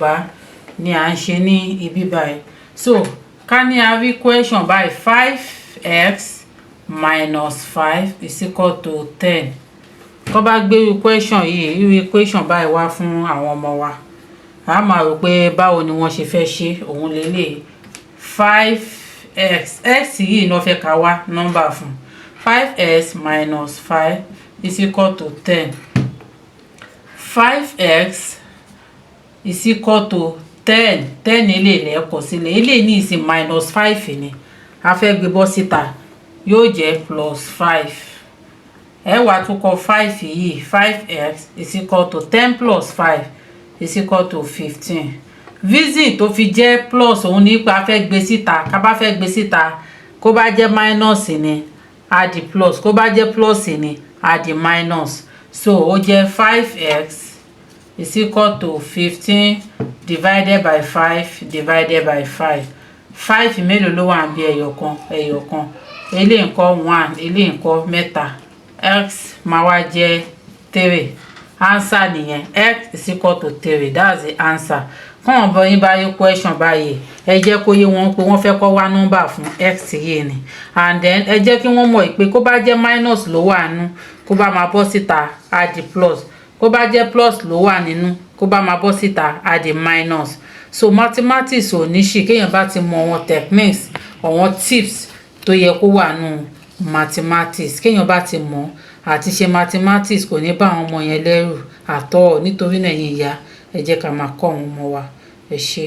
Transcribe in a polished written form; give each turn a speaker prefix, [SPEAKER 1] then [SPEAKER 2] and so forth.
[SPEAKER 1] bá ní à ń ṣe ní ibi báyìí. So ká ní a rí question báyìí 5x minus 5 is equal to 10. Kó bá gbé irú question yìí, irú equation báyìí wá fún àwọn ọmọ wa, a máa rò pé báwo ni wọ́n ṣe fẹ́ ṣe. Òun lélẹ̀ 5x x yìí náà fẹ́ ká wá nọ́mbà fún. 5x minus 5 is equal to 10. 5x is equal to 10. 10 ilé lẹ́ẹ̀kọ́ sílẹ̀. Ilé ní ìsìn minus 5 ni. A fẹ́ gbé bọ́ síta. Yóò jẹ́ plus 5. Ẹ wá tún kọ 5 yìí. 5x is equal to 10 plus 5 is equal to 15. Reason tó fi jẹ́ plus òun ní pé a fẹ́ gbé síta. Ká bá fẹ́ gbé síta, kó bá jẹ́ minus ni, add the plus. Kó bá jẹ́ plus ni, add the minus. So ó jẹ́ 5x is equal to 15 divided by 5 divided by 5. 5 mélòó ló wà níbí? ẹyọ̀kan. Eléyìí ńkọ́ 1, eléyìí ńkọ́ mẹ́ta. X máa wá jẹ́ 3. Answer nìyẹn. X is equal to 3. That's the answer. Kọ́n bọ́ yín bá yí question báyìí, ẹ jẹ́ kó yé wọn pé wọ́n fẹ́ kó wá nọ́mbà fún x yìí ni. And then ẹ jẹ́ kí wọ́n mọ̀ pé kó bá jẹ́ minus ló wà nínú, kó bá máa bọ́ síta, add the plus. Kó bá jẹ́ plus ló wà nínú, kó bá máa bọ́ síta, add the minus. So mathematics ò ní ṣì kéèyàn bá ti mọ àwọn techniques, àwọn tips tó yẹ kó wà nínú mathematics. Kéèyàn bá ti mọ̀ àti ṣe mathematics kò ní bá àwọn ọmọ yẹn lẹ́rù àtọ́. Nítorí náà ẹ̀yin ìyá, ẹ jẹ́ ká máa kọ́ àwọn ọmọ wa. Ẹ ṣé.